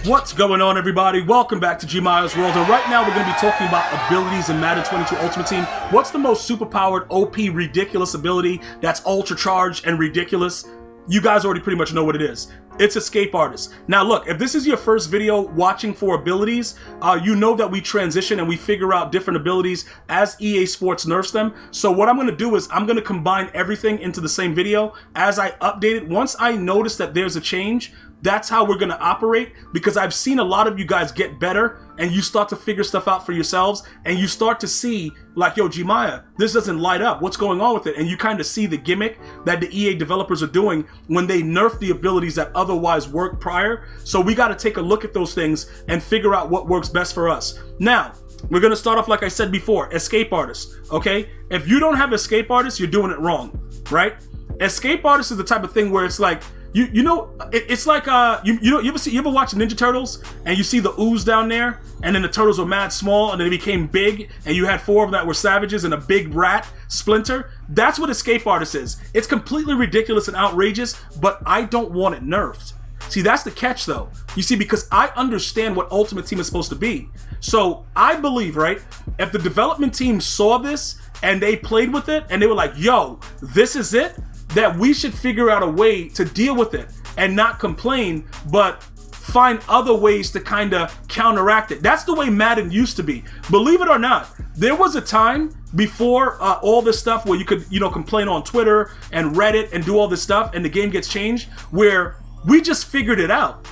What's going on, everybody? Welcome back to GmiasWorld, and right now we're going to be talking about abilities in Madden 22 Ultimate Team. What's the most superpowered, OP, ridiculous ability that's ultra charged and ridiculous? You guys already pretty much know what it is. It's Escape Artist. Now look, if this is your first video watching for abilities, you know that we transition and we figure out different abilities as EA Sports nerfs them. So what I'm going to do is I'm going to combine everything into the same video as I update it. Once I notice that there's a change, that's how we're going to operate, because I've seen a lot of you guys get better and you start to figure stuff out for yourselves and you start to see like, yo, Gmia, this doesn't light up. What's going on with it? And you kind of see the gimmick that the EA developers are doing when they nerf the abilities that otherwise worked prior. So we got to take a look at those things and figure out what works best for us. Now, we're going to start off like I said before, Escape Artist, okay? If you don't have Escape Artist, you're doing it wrong, right? Escape Artist is the type of thing where it's like, you know, it's like you ever watch Ninja Turtles and you see the ooze down there, and then the turtles were mad small and then they became big, and you had 4 of them that were savages and a big rat, Splinter? That's what Escape Artist is. It's completely ridiculous and outrageous, but I don't want it nerfed. See, that's the catch though. You see, because I understand what Ultimate Team is supposed to be. So I believe, right, if the development team saw this and they played with it and they were like, yo, this is it, that we should figure out a way to deal with it and not complain, but find other ways to kind of counteract it. That's the way Madden used to be. Believe it or not, there was a time before all this stuff where you could, you know, complain on Twitter and Reddit and do all this stuff and the game gets changed, where we just figured it out.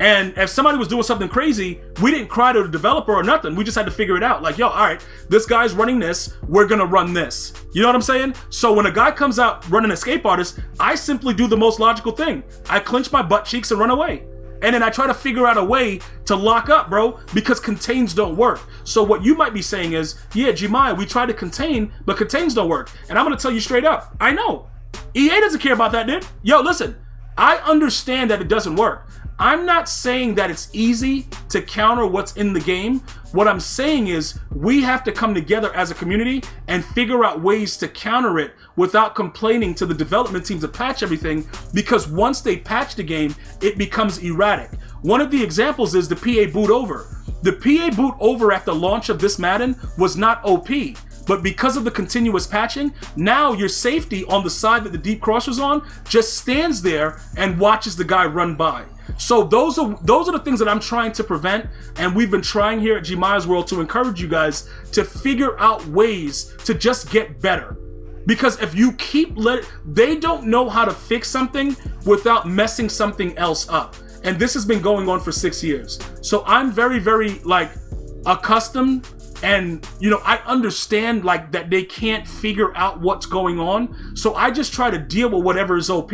And if somebody was doing something crazy, we didn't cry to the developer or nothing. We just had to figure it out. Like, yo, all right, this guy's running this, we're gonna run this. You know what I'm saying? So when a guy comes out running Escape Artist, I simply do the most logical thing. I clench my butt cheeks and run away. And then I try to figure out a way to lock up, bro, because contains don't work. So what you might be saying is, yeah, Gmia, we try to contain, but contains don't work. And I'm gonna tell you straight up, I know. EA doesn't care about that, dude. Yo, listen, I understand that it doesn't work. I'm not saying that it's easy to counter what's in the game. What I'm saying is we have to come together as a community and figure out ways to counter it without complaining to the development team to patch everything, because once they patch the game, it becomes erratic. One of the examples is the PA boot over. The PA boot over at the launch of this Madden was not OP. But because of the continuous patching, now your safety on the side that the deep cross was on just stands there and watches the guy run by. So those are the things that I'm trying to prevent, and we've been trying here at GmiasWorld to encourage you guys to figure out ways to just get better. Because if you keep they don't know how to fix something without messing something else up. And this has been going on for 6 years. So I'm very, very like accustomed, and you know, I understand like that they can't figure out what's going on. So I just try to deal with whatever is OP.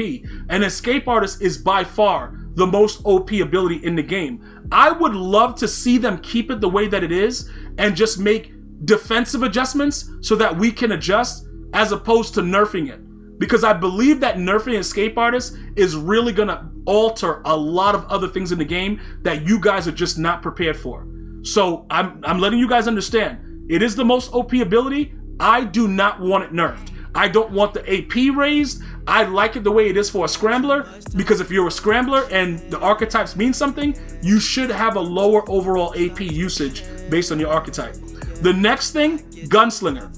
And Escape Artist is by far the most OP ability in the game. I would love to see them keep it the way that it is and just make defensive adjustments so that we can adjust, as opposed to nerfing it. Because I believe that nerfing Escape Artist is really gonna alter a lot of other things in the game that you guys are just not prepared for. So I'm letting you guys understand, it is the most OP ability. I do not want it nerfed. I don't want the AP raised. I like it the way it is for a scrambler, because if you're a scrambler and the archetypes mean something, you should have a lower overall AP usage based on your archetype. The next thing, Gunslinger.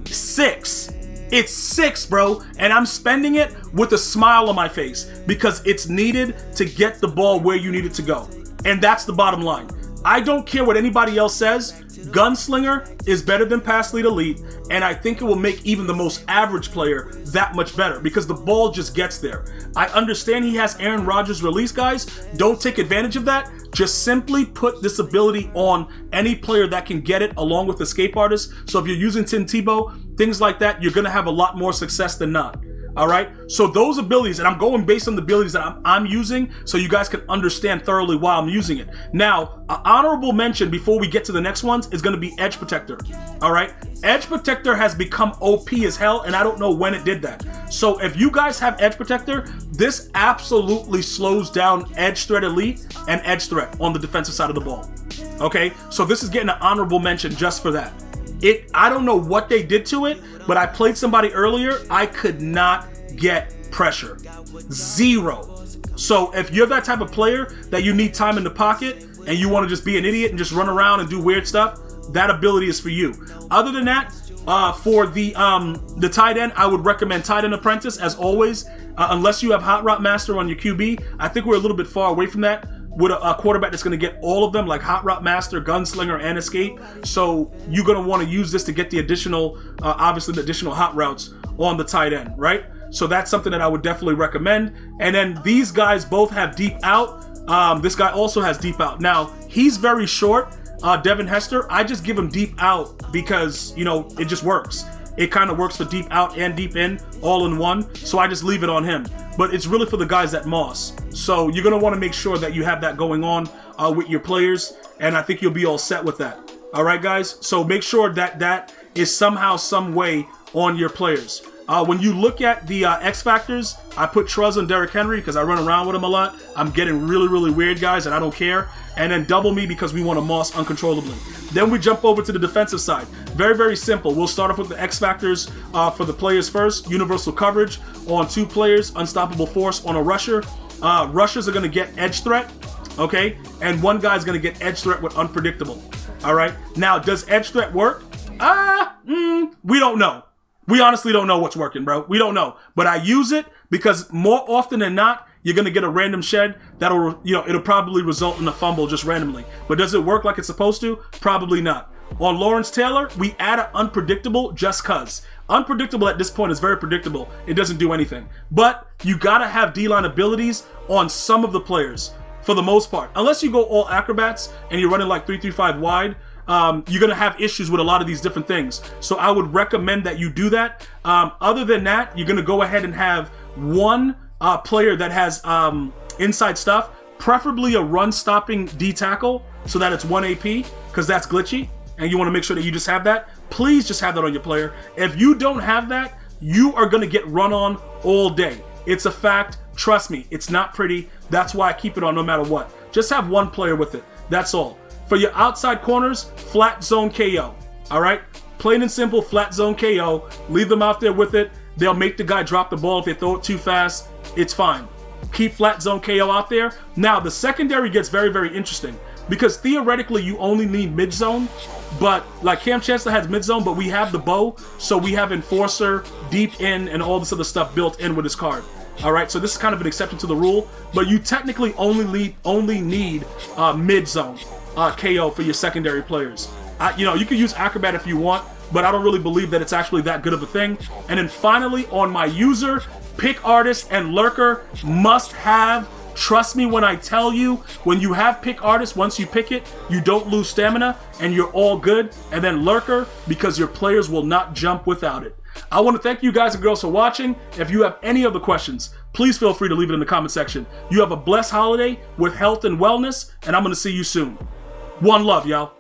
6. It's 6, bro, and I'm spending it with a smile on my face because it's needed to get the ball where you need it to go. And that's the bottom line. I don't care what anybody else says. Gunslinger is better than Pass Lead Elite, and I think it will make even the most average player that much better because the ball just gets there. I understand he has Aaron Rodgers release, guys. Don't take advantage of that. Just simply put this ability on any player that can get it along with Escape Artist. So if you're using Tim Tebow, things like that, you're going to have a lot more success than not. All right, so those abilities, and I'm going based on the abilities that I'm using so you guys can understand thoroughly why I'm using it. Now, an honorable mention before we get to the next ones is going to be Edge Protector. All right, Edge Protector has become OP as hell, and I don't know when it did that. So if you guys have Edge Protector, this absolutely slows down Edge Threat Elite and Edge Threat on the defensive side of the ball. Okay, so this is getting an honorable mention just for that. I don't know what they did to it, but I played somebody earlier. I could not get pressure. 0. So if you're that type of player that you need time in the pocket and you want to just be an idiot and just run around and do weird stuff, that ability is for you. Other than that, for the tight end, I would recommend Tight End Apprentice as always. Unless you have Hot Route Master on your QB, I think we're a little bit far away from that with a quarterback that's going to get all of them, like Hot Route Master, Gunslinger, and Escape. So you're going to want to use this to get the additional, obviously the additional hot routes on the tight end, right? So that's something that I would definitely recommend. And then these guys both have deep out. This guy also has deep out. Now, he's very short, Devin Hester. I just give him deep out because, you know, it just works. It kind of works for deep out and deep in all in one. So I just leave it on him. But it's really for the guys at Moss. So you're going to want to make sure that you have that going on with your players. And I think you'll be all set with that. All right, guys? So make sure that that is somehow, some way on your players. When you look at the X Factors, I put Truz on Derrick Henry because I run around with him a lot. I'm getting really, really weird, guys, and I don't care. And then double me because we want to Moss uncontrollably. Then we jump over to the defensive side. Very, very simple. We'll start off with the X Factors for the players first. Universal coverage on 2 players. Unstoppable force on a rusher. Rushers are going to get edge threat, okay? And one guy's going to get edge threat with unpredictable, all right? Now, does edge threat work? We don't know. We honestly don't know what's working, bro. We don't know. But I use it because more often than not, you're going to get a random shed that'll, you know, it'll probably result in a fumble just randomly. But does it work like it's supposed to? Probably not. On Lawrence Taylor, we add an unpredictable just cuz. Unpredictable at this point is very predictable. It doesn't do anything. But you got to have D-line abilities on some of the players for the most part. Unless you go all acrobats and you're running like 3-3-5 wide, you're going to have issues with a lot of these different things. So I would recommend that you do that. Other than that, you're going to go ahead and have one player that has inside stuff, preferably a run-stopping D-tackle so that it's 1 AP because that's glitchy. And you want to make sure that you just have that. Please just have that on your player. If you don't have that, you are going to get run on all day. It's a fact. Trust me, it's not pretty. That's why I keep it on no matter what. Just have one player with it. That's all. For your outside corners, flat zone KO. All right? Plain and simple, flat zone KO. Leave them out there with it. They'll make the guy drop the ball if they throw it too fast. It's fine. Keep flat zone KO out there. Now, the secondary gets very, very interesting because theoretically you only need mid zone, but like Cam Chancellor has mid zone, but we have the bow, so we have enforcer, deep in, and all this other stuff built in with his card. All right, so this is kind of an exception to the rule, but you technically only need mid zone KO for your secondary players. You know, you can use acrobat if you want, but I don't really believe that it's actually that good of a thing. And then finally, on my user, pick artist and lurker must have. Trust me when I tell you, when you have pick artist, once you pick it, you don't lose stamina and you're all good. And then lurker, because your players will not jump without it. I want to thank you guys and girls for watching. If you have any other questions, please feel free to leave it in the comment section. You have a blessed holiday with health and wellness, and I'm going to see you soon. One love, y'all.